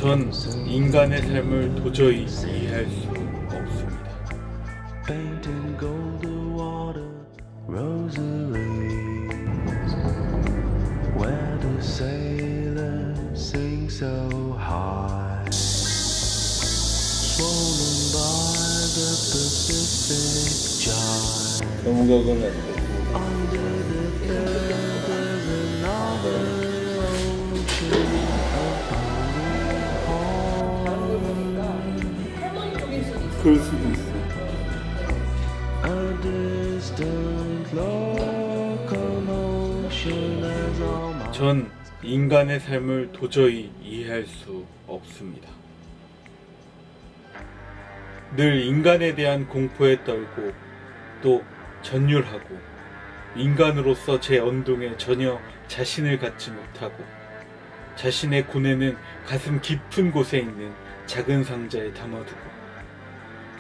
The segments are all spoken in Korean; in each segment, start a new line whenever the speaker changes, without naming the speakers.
전 인간의 삶을 도저히 이해할 수 없습니다. 너무 그럴 수도 있어. 전 인간의 삶을 도저히 이해할 수 없습니다. 늘 인간에 대한 공포에 떨고 또 전율하고 인간으로서 제 언동에 전혀 자신을 갖지 못하고 자신의 고뇌는 가슴 깊은 곳에 있는 작은 상자에 담아두고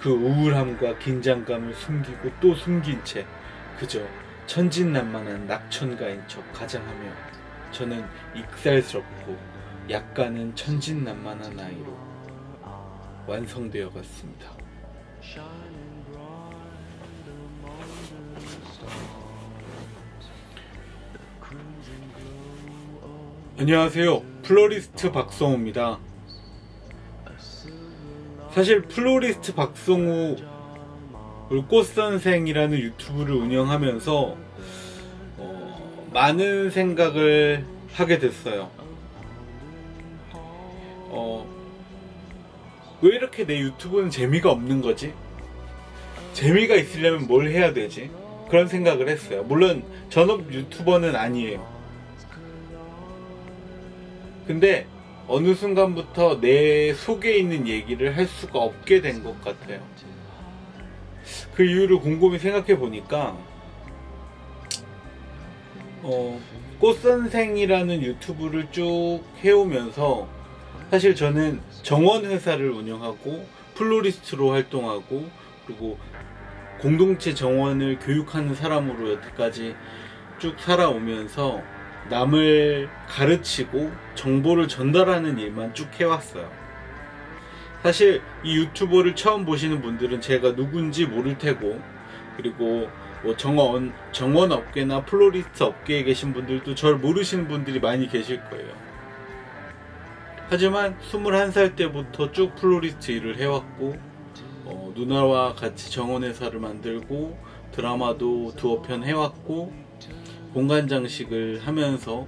그 우울함과 긴장감을 숨기고 또 숨긴 채 그저 천진난만한 낙천가인 척 가장하며 저는 익살스럽고 약간은 천진난만한 아이로 완성되어 갔습니다. 안녕하세요. 플로리스트 박성우입니다. 사실 플로리스트 박성우 울꽃선생이라는 유튜브를 운영하면서 많은 생각을 하게 됐어요. 왜 이렇게 내 유튜브는 재미가 없는 거지? 재미가 있으려면 뭘 해야 되지? 그런 생각을 했어요. 물론 전업 유튜버는 아니에요. 근데 어느 순간부터 내 속에 있는 얘기를 할 수가 없게 된 것 같아요. 그 이유를 곰곰이 생각해 보니까 꽃선생이라는 유튜브를 쭉 해오면서 사실 저는 정원회사를 운영하고 플로리스트로 활동하고 그리고 공동체 정원을 교육하는 사람으로 여태까지 쭉 살아오면서 남을 가르치고 정보를 전달하는 일만 쭉 해왔어요. 사실 이 유튜버를 처음 보시는 분들은 제가 누군지 모를 테고 그리고 뭐 정원 업계나 플로리스트 업계에 계신 분들도 저를 모르시는 분들이 많이 계실 거예요. 하지만 21살 때부터 쭉 플로리스트 일을 해왔고 누나와 같이 정원회사를 만들고 드라마도 두어 편 해왔고 공간장식을 하면서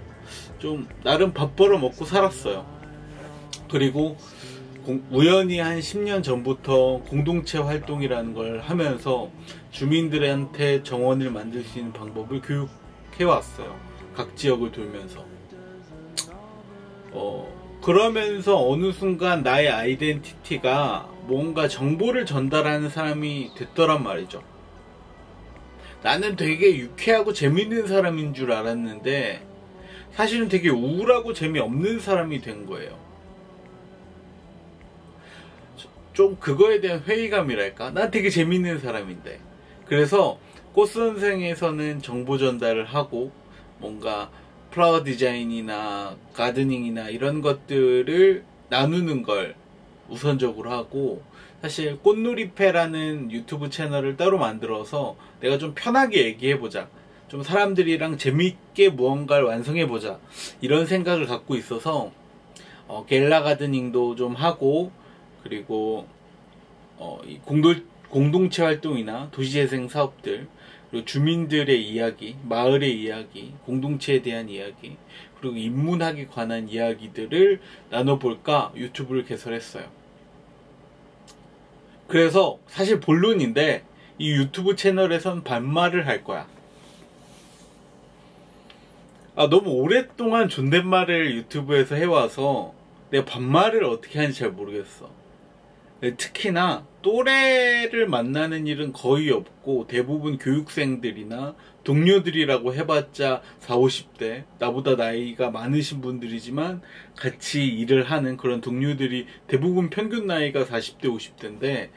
좀 나름 밥 벌어 먹고 살았어요. 그리고 우연히 한 10년 전부터 공동체 활동이라는 걸 하면서 주민들한테 정원을 만들 수 있는 방법을 교육해왔어요. 각 지역을 돌면서. 그러면서 어느 순간 나의 아이덴티티가 뭔가 정보를 전달하는 사람이 됐더란 말이죠. 나는 되게 유쾌하고 재밌는 사람인 줄 알았는데 사실은 되게 우울하고 재미없는 사람이 된 거예요. 좀 그거에 대한 회의감이랄까? 난 되게 재밌는 사람인데. 그래서 꽃선생에서는 정보 전달을 하고 뭔가 플라워 디자인이나 가드닝이나 이런 것들을 나누는 걸 우선적으로 하고 사실 꽃놀이패라는 유튜브 채널을 따로 만들어서 내가 좀 편하게 얘기해보자, 좀 사람들이랑 재밌게 무언가를 완성해보자 이런 생각을 갖고 있어서 겔라 가드닝도 좀 하고 그리고 공동체 활동이나 도시재생 사업들 그리고 주민들의 이야기, 마을의 이야기, 공동체에 대한 이야기 그리고 인문학에 관한 이야기들을 나눠볼까 유튜브를 개설했어요. 그래서 사실 본론인데 이 유튜브 채널에선 반말을 할 거야. 너무 오랫동안 존댓말을 유튜브에서 해와서 내가 반말을 어떻게 하는지 잘 모르겠어. 특히나 또래를 만나는 일은 거의 없고 대부분 교육생들이나 동료들이라고 해봤자 40, 50대 나보다 나이가 많으신 분들이지만 같이 일을 하는 그런 동료들이 대부분 평균 나이가 40대 50대인데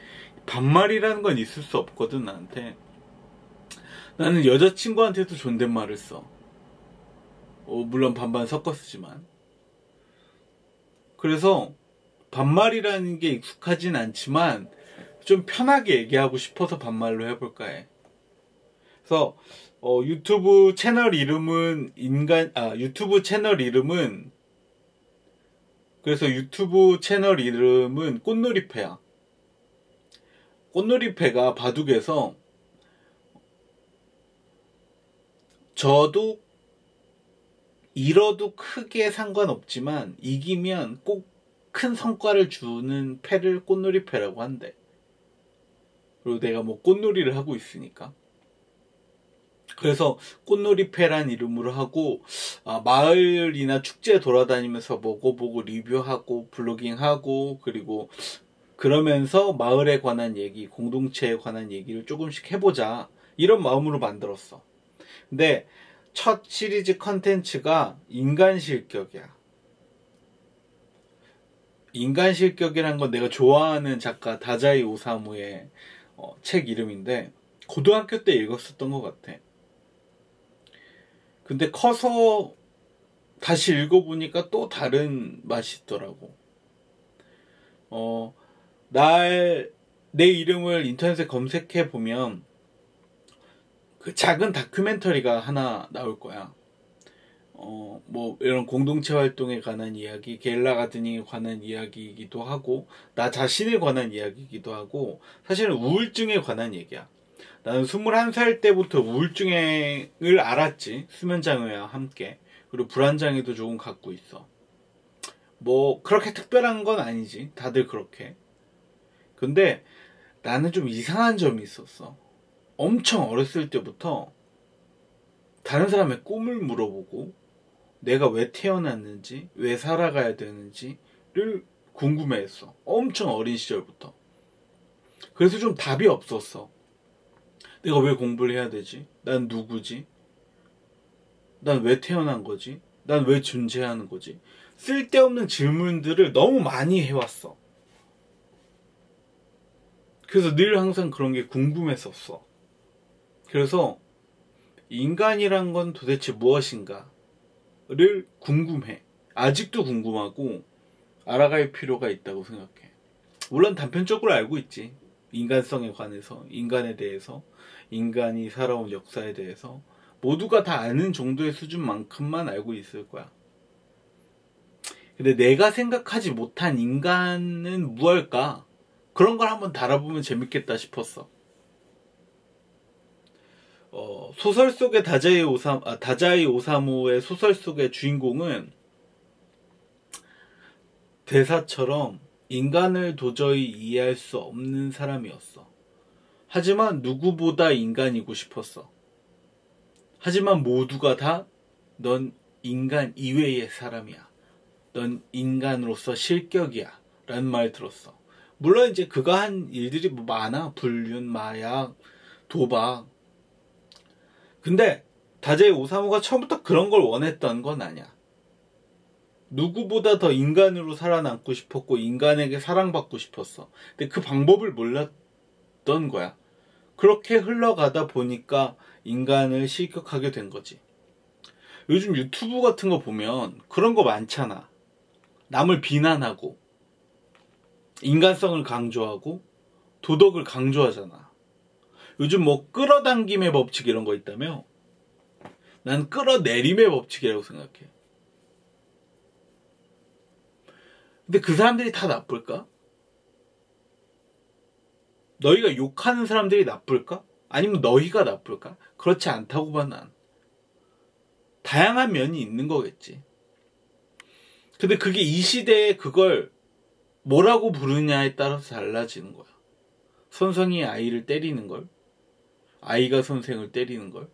반말이라는 건 있을 수 없거든. 나한테. 나는 여자친구한테도 존댓말을 써. 물론 반반 섞어 쓰지만. 그래서 반말이라는 게 익숙하진 않지만 좀 편하게 얘기하고 싶어서 반말로 해볼까 해. 그래서 유튜브 채널 이름은 꽃놀이패야. 꽃놀이패가 바둑에서 져도 잃어도 크게 상관없지만 이기면 꼭 큰 성과를 주는 패를 꽃놀이패라고 한대. 그리고 내가 뭐 꽃놀이를 하고 있으니까. 그래서 꽃놀이패란 이름으로 하고 마을이나 축제 돌아다니면서 먹어보고 리뷰하고 블로깅하고 그리고 그러면서 마을에 관한 얘기, 공동체에 관한 얘기를 조금씩 해보자 이런 마음으로 만들었어. 근데 첫 시리즈 컨텐츠가 인간실격이야. 인간실격이란 건 내가 좋아하는 작가 다자이 오사무의 책 이름인데 고등학교 때 읽었었던 것 같아. 근데 커서 다시 읽어보니까 또 다른 맛이 있더라고. 내 이름을 인터넷에 검색해보면 그 작은 다큐멘터리가 하나 나올 거야. 뭐 이런 공동체 활동에 관한 이야기, 게릴라 가드닝에 관한 이야기이기도 하고 나 자신에 관한 이야기이기도 하고 사실은 우울증에 관한 얘기야. 나는 21살 때부터 우울증을 알았지. 수면장애와 함께. 그리고 불안장애도 조금 갖고 있어. 뭐 그렇게 특별한 건 아니지. 다들 그렇게. 근데 나는 좀 이상한 점이 있었어. 엄청 어렸을 때부터 다른 사람의 꿈을 물어보고 내가 왜 태어났는지, 왜 살아가야 되는지를 궁금해했어. 엄청 어린 시절부터. 그래서 좀 답이 없었어. 내가 왜 공부를 해야 되지? 난 누구지? 난 왜 태어난 거지? 난 왜 존재하는 거지? 쓸데없는 질문들을 너무 많이 해왔어. 그래서 늘 항상 그런 게 궁금했었어. 그래서 인간이란 건 도대체 무엇인가? 를 궁금해. 아직도 궁금하고 알아갈 필요가 있다고 생각해. 물론 단편적으로 알고 있지. 인간성에 관해서, 인간에 대해서, 인간이 살아온 역사에 대해서 모두가 다 아는 정도의 수준만큼만 알고 있을 거야. 근데 내가 생각하지 못한 인간은 무엇일까? 그런 걸 한번 달아보면 재밌겠다 싶었어. 소설 속의 다자이 오사무의 소설 속의 주인공은 대사처럼 인간을 도저히 이해할 수 없는 사람이었어. 하지만 누구보다 인간이고 싶었어. 하지만 모두가 다 넌 인간 이외의 사람이야. 넌 인간으로서 실격이야. 라는 말 들었어. 물론 이제 그가 한 일들이 뭐 많아. 불륜, 마약, 도박. 근데 다자이 오사무가 처음부터 그런 걸 원했던 건 아니야. 누구보다 더 인간으로 살아남고 싶었고 인간에게 사랑받고 싶었어. 근데 그 방법을 몰랐던 거야. 그렇게 흘러가다 보니까 인간을 실격하게 된 거지. 요즘 유튜브 같은 거 보면 그런 거 많잖아. 남을 비난하고 인간성을 강조하고 도덕을 강조하잖아. 요즘 뭐 끌어당김의 법칙 이런 거 있다며? 난 끌어내림의 법칙이라고 생각해. 근데 그 사람들이 다 나쁠까? 너희가 욕하는 사람들이 나쁠까? 아니면 너희가 나쁠까? 그렇지 않다고 봐 난. 다양한 면이 있는 거겠지. 근데 그게 이 시대에 그걸 뭐라고 부르냐에 따라서 달라지는 거야. 선생이 아이를 때리는 걸? 아이가 선생을 때리는 걸?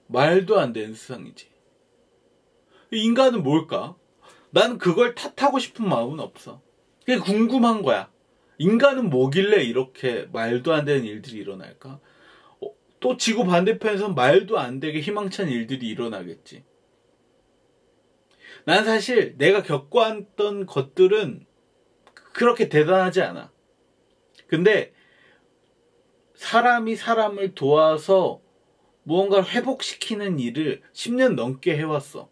말도 안 되는 세상이지. 인간은 뭘까? 난 그걸 탓하고 싶은 마음은 없어. 그게 궁금한 거야. 인간은 뭐길래 이렇게 말도 안 되는 일들이 일어날까? 또 지구 반대편에서는 말도 안 되게 희망찬 일들이 일어나겠지. 난 사실 내가 겪어왔던 것들은 그렇게 대단하지 않아. 근데 사람이 사람을 도와서 무언가를 회복시키는 일을 10년 넘게 해왔어.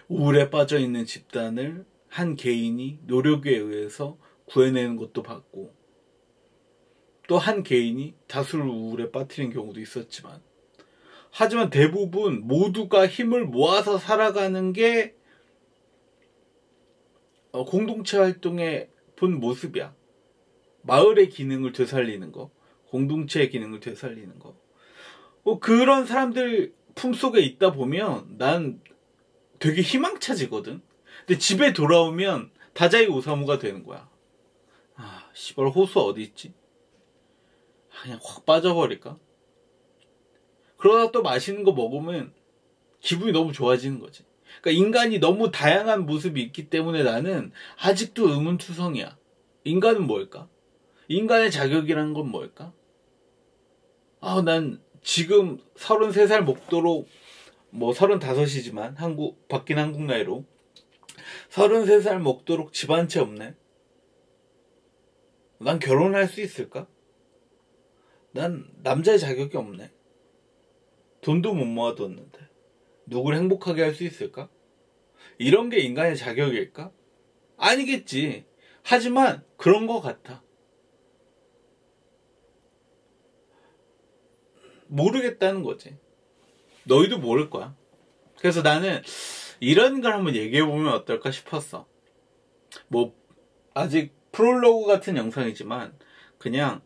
우울에 빠져있는 집단을 한 개인이 노력에 의해서 구해내는 것도 봤고, 또 한 개인이 다수를 우울에 빠뜨린 경우도 있었지만, 하지만 대부분 모두가 힘을 모아서 살아가는 게 공동체 활동의 본 모습이야. 마을의 기능을 되살리는 거, 공동체의 기능을 되살리는 거. 그런 사람들 품속에 있다 보면 난 되게 희망차지거든. 근데 집에 돌아오면 다자이 오사무가 되는 거야. 아, 씨발 호수 어디 있지? 그냥 확 빠져버릴까? 그러다 또 맛있는 거 먹으면 기분이 너무 좋아지는 거지. 그러니까 인간이 너무 다양한 모습이 있기 때문에 나는 아직도 의문투성이야. 인간은 뭘까? 인간의 자격이라는 건 뭘까? 난 지금 33살 먹도록, 35이지만 바뀐 한국 나이로 33살 먹도록 집 한 채 없네. 난 결혼할 수 있을까? 난 남자의 자격이 없네. 돈도 못 모아뒀는데 누굴 행복하게 할 수 있을까? 이런 게 인간의 자격일까? 아니겠지. 하지만 그런 것 같아. 모르겠다는 거지. 너희도 모를 거야. 그래서 나는 이런 걸 한번 얘기해보면 어떨까 싶었어. 아직 프롤로그 같은 영상이지만 그냥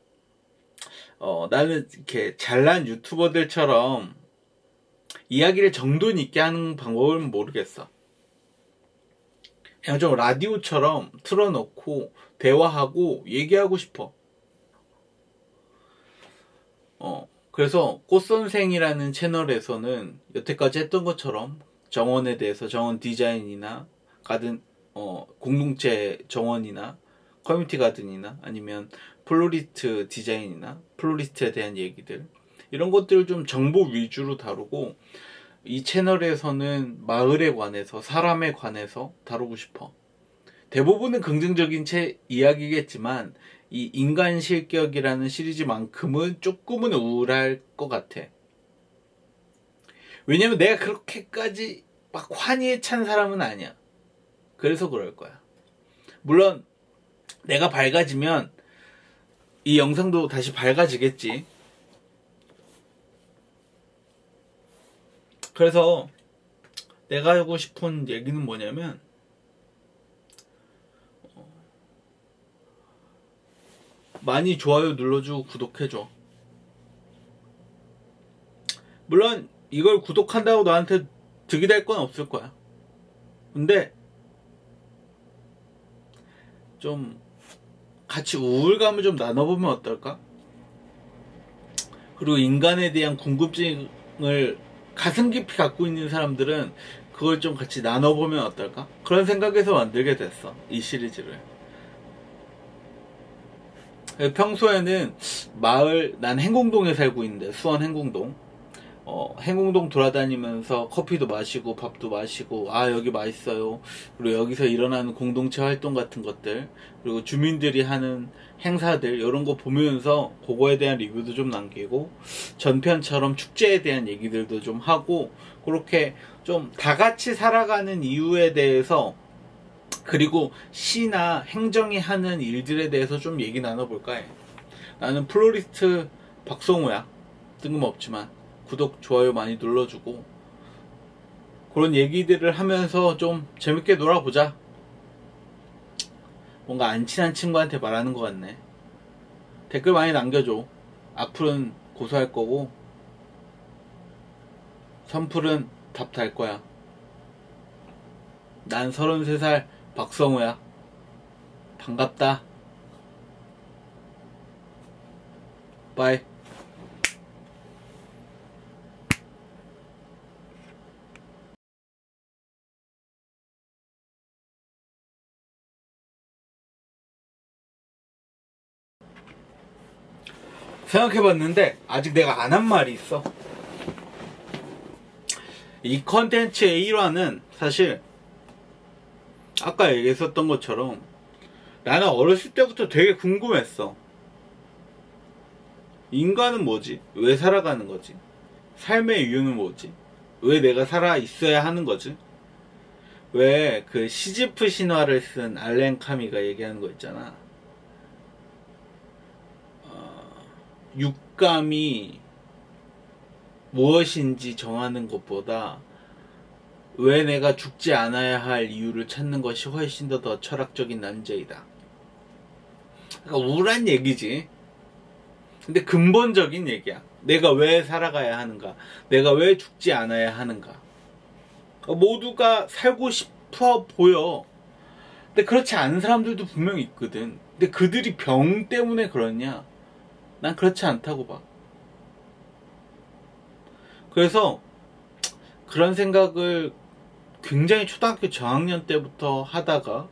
나는 이렇게 잘난 유튜버들처럼 이야기를 정돈 있게 하는 방법은 모르겠어. 그냥 좀 라디오처럼 틀어놓고 대화하고 얘기하고 싶어. 그래서 꽃선생이라는 채널에서는 여태까지 했던 것처럼 정원에 대해서 정원 디자인이나 가든 공동체 정원이나 커뮤니티 가든이나 아니면 플로리스트 디자인이나 플로리스트에 대한 얘기들, 이런 것들을 좀 정보 위주로 다루고, 이 채널에서는 마을에 관해서, 사람에 관해서 다루고 싶어. 대부분은 긍정적인 이야기겠지만 이 인간 실격이라는 시리즈만큼은 조금은 우울할 것 같아. 왜냐면 내가 그렇게까지 막 환희에 찬 사람은 아니야. 그래서 그럴 거야. 물론 내가 밝아지면 이 영상도 다시 밝아지겠지. 그래서 내가 하고 싶은 얘기는 뭐냐면, 많이 좋아요 눌러주고 구독해줘. 물론 이걸 구독한다고 나한테 득이 될 건 없을 거야. 근데 좀 같이 우울감을 좀 나눠보면 어떨까? 그리고 인간에 대한 궁금증을 가슴 깊이 갖고 있는 사람들은 그걸 좀 같이 나눠보면 어떨까? 그런 생각에서 만들게 됐어, 이 시리즈를. 평소에는 난 행궁동에 살고 있는데, 수원 행궁동. 행궁동 돌아다니면서 커피도 마시고 밥도 마시고, 여기 맛있어요. 그리고 여기서 일어나는 공동체 활동 같은 것들, 그리고 주민들이 하는 행사들, 이런 거 보면서 그거에 대한 리뷰도 좀 남기고, 전편처럼 축제에 대한 얘기들도 좀 하고, 그렇게 좀 다 같이 살아가는 이유에 대해서, 그리고 시나 행정이 하는 일들에 대해서 좀 얘기 나눠볼까 해. 나는 플로리스트 박성호야. 뜬금없지만 구독, 좋아요 많이 눌러주고, 그런 얘기들을 하면서 좀 재밌게 놀아보자. 뭔가 안 친한 친구한테 말하는 것 같네. 댓글 많이 남겨줘. 악플은 고소할 거고 선플은 답 달 거야. 난 33살 박성우야. 반갑다. 바이. 생각해봤는데 아직 내가 안 한 말이 있어. 이 컨텐츠의 1화는 사실 아까 얘기했었던 것처럼 나는 어렸을 때부터 되게 궁금했어. 인간은 뭐지? 왜 살아가는 거지? 삶의 이유는 뭐지? 왜 내가 살아 있어야 하는 거지? 왜 그 시지프 신화를 쓴 알렌 카미가 얘기하는 거 있잖아. 육감이 무엇인지 정하는 것보다 왜 내가 죽지 않아야 할 이유를 찾는 것이 훨씬 더 철학적인 난제이다. 그러니까 우울한 얘기지. 근데 근본적인 얘기야. 내가 왜 살아가야 하는가? 내가 왜 죽지 않아야 하는가? 모두가 살고 싶어 보여. 근데 그렇지 않은 사람들도 분명히 있거든. 근데 그들이 병 때문에 그러냐? 난 그렇지 않다고 봐. 그래서 그런 생각을 굉장히 초등학교 저학년 때부터 하다가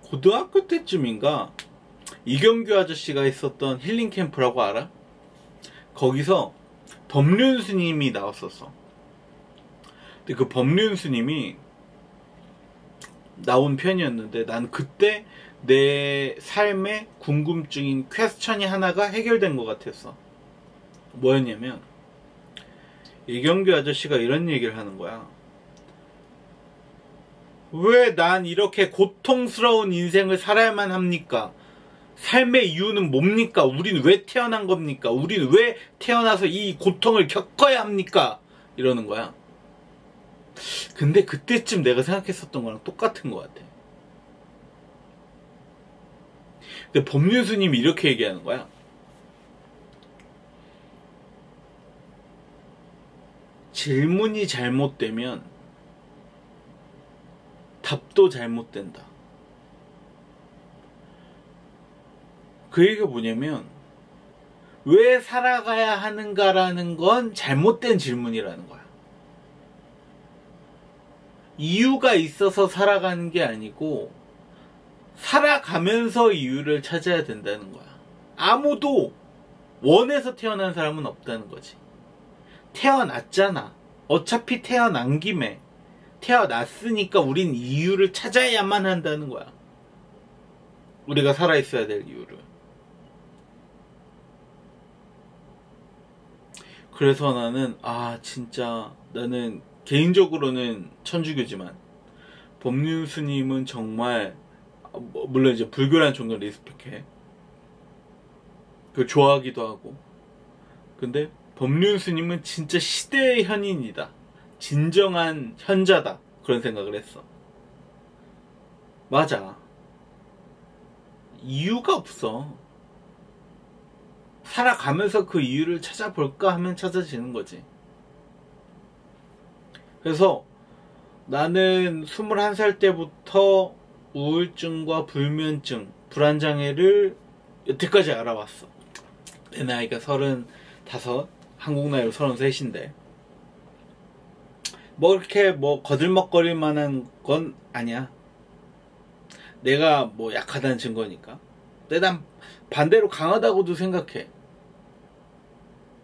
고등학교 때쯤인가 이경규 아저씨가 있었던 힐링 캠프라고 알아? 거기서 법륜 스님이 나왔었어. 근데 그 법륜 스님이 나온 편이었는데 난 그때 내 삶의 궁금증인 퀘스천이 하나가 해결된 것 같았어. 뭐였냐면 이경규 아저씨가 이런 얘기를 하는 거야. 왜 난 이렇게 고통스러운 인생을 살아야만 합니까? 삶의 이유는 뭡니까? 우린 왜 태어난 겁니까? 우린 왜 태어나서 이 고통을 겪어야 합니까? 이러는 거야. 근데 그때쯤 내가 생각했었던 거랑 똑같은 것 같아. 근데 법륜스님이 이렇게 얘기하는 거야. 질문이 잘못되면 답도 잘못된다. 그 얘기가 뭐냐면 왜 살아가야 하는가라는 건 잘못된 질문이라는 거야. 이유가 있어서 살아가는 게 아니고 살아가면서 이유를 찾아야 된다는 거야. 아무도 원해서 태어난 사람은 없다는 거지. 태어났잖아. 어차피 태어난 김에 태어났으니까 우린 이유를 찾아야만 한다는 거야. 우리가 살아있어야 될 이유를. 그래서 나는 개인적으로는 천주교지만 법륜 스님은 정말 물론 이제 불교라는 종교를 리스펙해. 그 좋아하기도 하고. 근데 법륜 스님은 진짜 시대의 현인이다. 진정한 현자다. 그런 생각을 했어. 맞아. 이유가 없어. 살아가면서 그 이유를 찾아볼까 하면 찾아지는 거지. 그래서 나는 21살 때부터 우울증과 불면증, 불안장애를 여태까지 알아왔어. 내 나이가 35, 한국 나이로 33인데 이렇게 거들먹거릴 만한 건 아니야. 내가 약하다는 증거니까. 근데 난 반대로 강하다고도 생각해.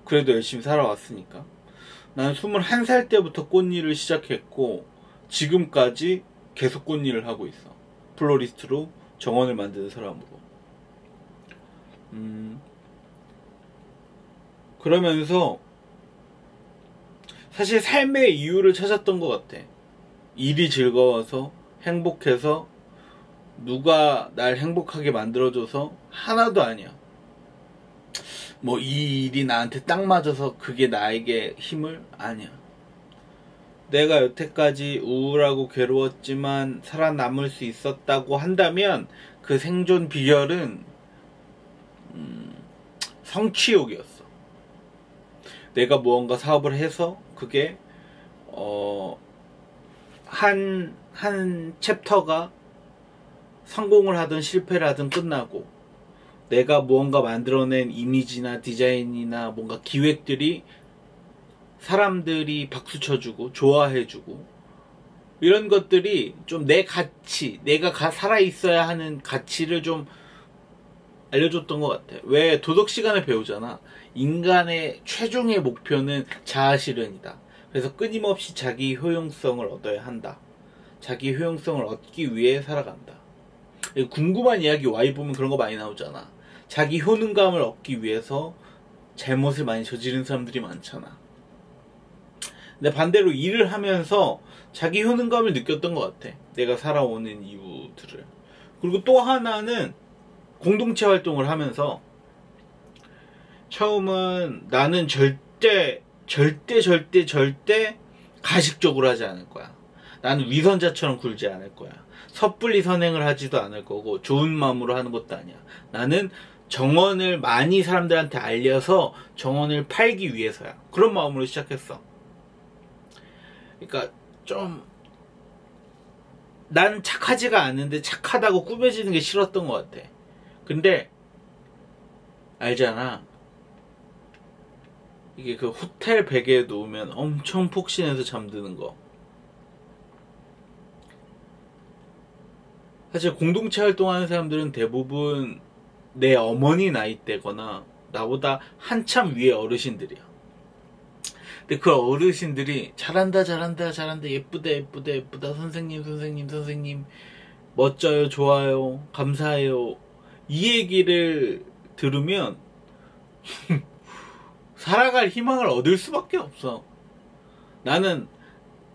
그래도 열심히 살아왔으니까. 난 21살 때부터 꽃일을 시작했고 지금까지 계속 꽃일을 하고 있어. 플로리스트로 정원을 만드는 사람으로. 그러면서 사실 삶의 이유를 찾았던 것 같아. 일이 즐거워서 행복해서 누가 날 행복하게 만들어줘서 하나도 아니야. 이 일이 나한테 딱 맞아서 그게 나에게 힘을? 아니야. 내가 여태까지 우울하고 괴로웠지만 살아남을 수 있었다고 한다면 그 생존 비결은 성취욕이었어. 내가 무언가 사업을 해서 그게 한 챕터가 성공을 하든 실패를 하든 끝나고 내가 무언가 만들어낸 이미지나 디자인이나 뭔가 기획들이 사람들이 박수 쳐주고 좋아해주고 이런 것들이 좀 내 가치, 내가 살아있어야 하는 가치를 좀 알려줬던 것 같아. 왜 도덕 시간에 배우잖아. 인간의 최종의 목표는 자아실현이다. 그래서 끊임없이 자기 효용성을 얻어야 한다. 자기 효용성을 얻기 위해 살아간다. 궁금한 이야기 Y 보면 그런 거 많이 나오잖아. 자기 효능감을 얻기 위해서 잘못을 많이 저지른 사람들이 많잖아. 근데 반대로 일을 하면서 자기 효능감을 느꼈던 것 같아. 내가 살아오는 이유들을. 그리고 또 하나는 공동체 활동을 하면서 처음은 나는 절대 가식적으로 하지 않을 거야. 나는 위선자처럼 굴지 않을 거야. 섣불리 선행을 하지도 않을 거고 좋은 마음으로 하는 것도 아니야. 나는 정원을 많이 사람들한테 알려서 정원을 팔기 위해서야. 그런 마음으로 시작했어. 그러니까 좀 난 착하지가 않은데 착하다고 꾸며지는 게 싫었던 것 같아. 근데 알잖아. 이게 그 호텔 베개에 놓으면 엄청 폭신해서 잠드는 거. 사실 공동체 활동하는 사람들은 대부분 내 어머니 나이대거나 나보다 한참 위에 어르신들이야. 근데 그 어르신들이 잘한다 예쁘다 선생님 멋져요 좋아요 감사해요 이 얘기를 들으면 살아갈 희망을 얻을 수밖에 없어. 나는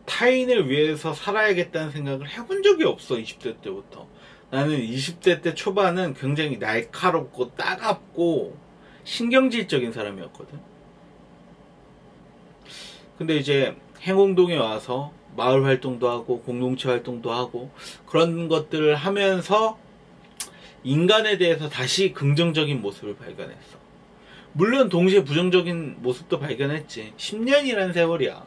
타인을 위해서 살아야겠다는 생각을 해본 적이 없어. 20대 때부터. 나는 20대 때 초반은 굉장히 날카롭고 따갑고 신경질적인 사람이었거든. 근데 이제 행홍동에 와서 마을 활동도 하고 공동체 활동도 하고 그런 것들을 하면서 인간에 대해서 다시 긍정적인 모습을 발견했어. 물론 동시에 부정적인 모습도 발견했지. 10년이라는 세월이야.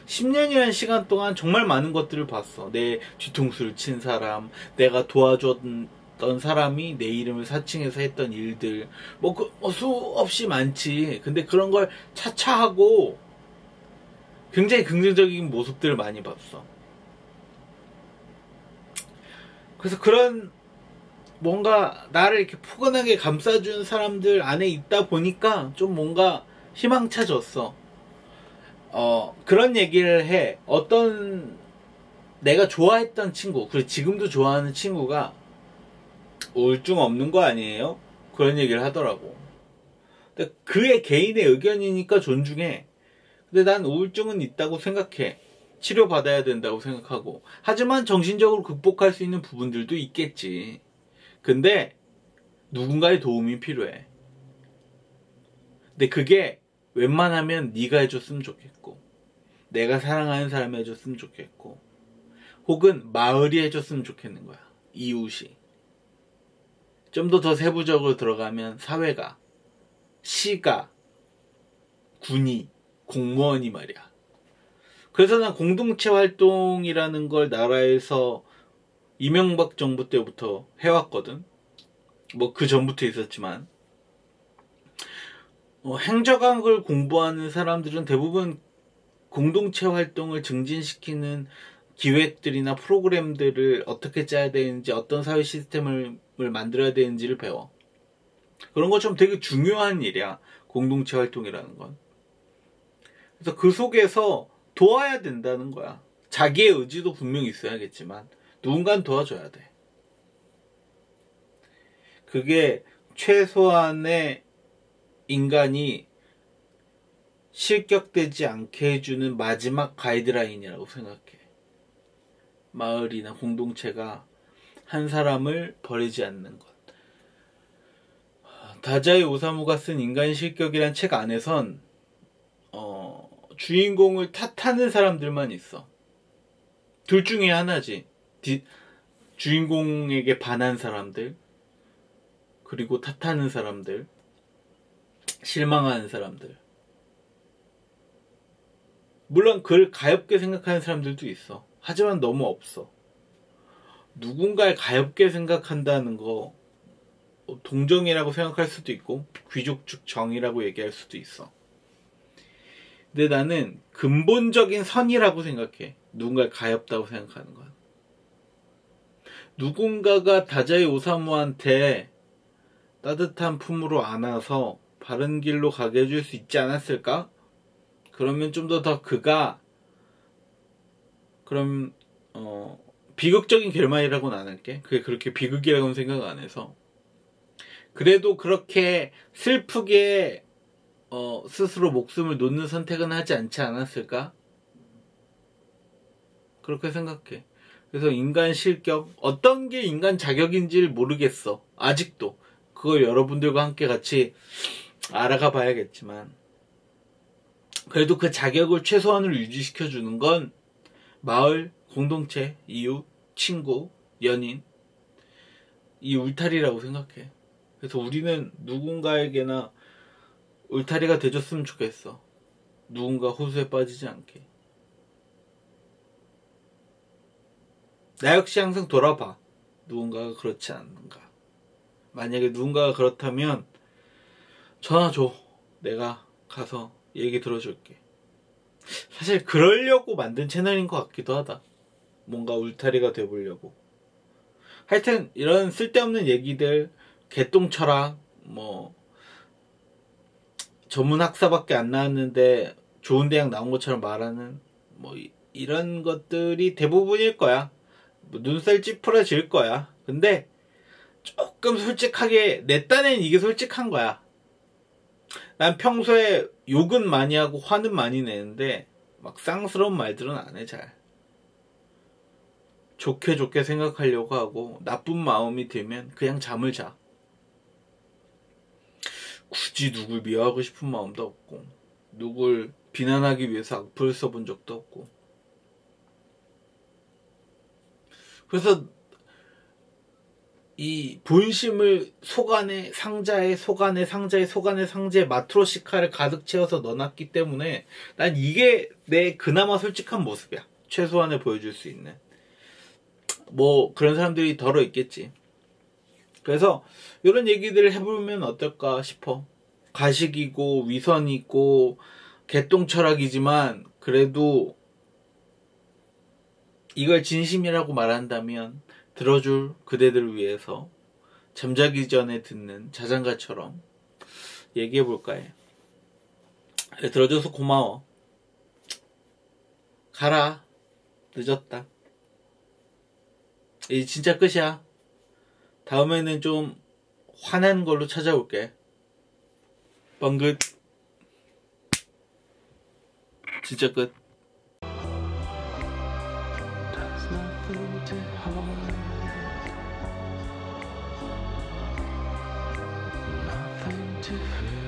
10년이라는 시간 동안 정말 많은 것들을 봤어. 내 뒤통수를 친 사람, 내가 도와줬던 사람이 내 이름을 사칭해서 했던 일들, 수없이 많지. 근데 그런 걸 차차하고 굉장히 긍정적인 모습들을 많이 봤어. 그래서 그런 뭔가 나를 이렇게 포근하게 감싸준 사람들 안에 있다 보니까 좀 뭔가 희망차졌어. 그런 얘기를 해. 어떤 내가 좋아했던 친구, 그리고 지금도 좋아하는 친구가 우울증 없는 거 아니에요? 그런 얘기를 하더라고. 근데 그의 개인의 의견이니까 존중해. 근데 난 우울증은 있다고 생각해. 치료받아야 된다고 생각하고. 하지만 정신적으로 극복할 수 있는 부분들도 있겠지. 근데 누군가의 도움이 필요해. 근데 그게 웬만하면 네가 해줬으면 좋겠고, 내가 사랑하는 사람이 해줬으면 좋겠고, 혹은 마을이 해줬으면 좋겠는 거야. 이웃이. 좀 더 세부적으로 들어가면 사회가, 시가, 군이, 공무원이 말이야. 그래서 난 공동체 활동이라는 걸 나라에서 이명박 정부 때부터 해왔거든. 그 전부터 있었지만. 행정학을 공부하는 사람들은 대부분 공동체 활동을 증진시키는 기획들이나 프로그램들을 어떻게 짜야 되는지, 어떤 사회 시스템을 만들어야 되는지를 배워. 그런 것처럼 되게 중요한 일이야. 공동체 활동이라는 건. 그래서 그 속에서 도와야 된다는 거야. 자기의 의지도 분명히 있어야겠지만 누군가는 도와줘야 돼. 그게 최소한의 인간이 실격되지 않게 해주는 마지막 가이드라인이라고 생각해. 마을이나 공동체가 한 사람을 버리지 않는 것. 다자이 오사무가 쓴 인간 실격이란 책 안에선 주인공을 탓하는 사람들만 있어. 둘 중에 하나지. 주인공에게 반한 사람들, 그리고 탓하는 사람들, 실망하는 사람들. 물론 그걸 가엽게 생각하는 사람들도 있어. 하지만 너무 없어. 누군가를 가엽게 생각한다는 거 동정이라고 생각할 수도 있고 귀족적 정이라고 얘기할 수도 있어. 근데 나는 근본적인 선이라고 생각해. 누군가를 가엽다고 생각하는 건. 누군가가 다자이 오사무한테 따뜻한 품으로 안아서 바른 길로 가게 해줄 수 있지 않았을까? 그러면 좀 더 그가 그럼 비극적인 결말이라고는 안 할게. 그게 그렇게 비극이라고는 생각 안 해서. 그래도 그렇게 슬프게 스스로 목숨을 놓는 선택은 하지 않지 않았을까? 그렇게 생각해. 그래서 인간 실격, 어떤 게 인간 자격인지를 모르겠어. 아직도. 그걸 여러분들과 함께 같이 알아가 봐야겠지만, 그래도 그 자격을 최소한으로 유지시켜주는 건 마을, 공동체, 이웃, 친구, 연인, 이 울타리라고 생각해. 그래서 우리는 누군가에게나 울타리가 돼줬으면 좋겠어. 누군가 호수에 빠지지 않게. 나 역시 항상 돌아봐. 누군가가 그렇지 않는가. 만약에 누군가가 그렇다면 전화 줘. 내가 가서 얘기 들어줄게. 사실 그러려고 만든 채널인 것 같기도 하다. 뭔가 울타리가 돼보려고. 하여튼 이런 쓸데없는 얘기들, 개똥철학, 뭐 전문 학사밖에 안 나왔는데 좋은 대학 나온 것처럼 말하는 뭐 이런 것들이 대부분일 거야. 뭐 눈살 찌푸려질 거야. 근데 조금 솔직하게 내 딴엔 이게 솔직한 거야. 난 평소에 욕은 많이 하고 화는 많이 내는데 막 쌍스러운 말들은 안 해 잘. 좋게 좋게 생각하려고 하고 나쁜 마음이 들면 그냥 잠을 자. 굳이 누굴 미워하고 싶은 마음도 없고 누굴 비난하기 위해서 악플을 써본 적도 없고. 그래서 이 본심을 속안에 상자에 마트로시카를 가득 채워서 넣어놨기 때문에 난 이게 내 그나마 솔직한 모습이야. 최소한을 보여줄 수 있는. 뭐 그런 사람들이 덜어 있겠지. 그래서 이런 얘기들을 해보면 어떨까 싶어. 가식이고 위선이고 개똥철학이지만 그래도 이걸 진심이라고 말한다면 들어줄 그대들을 위해서 잠자기 전에 듣는 자장가처럼 얘기해볼까 해. 들어줘서 고마워. 가라. 늦었다. 이제 진짜 끝이야. 다음에는 좀 화난 걸로 찾아올게. 번긋. 진짜 끝. Nothing to fear.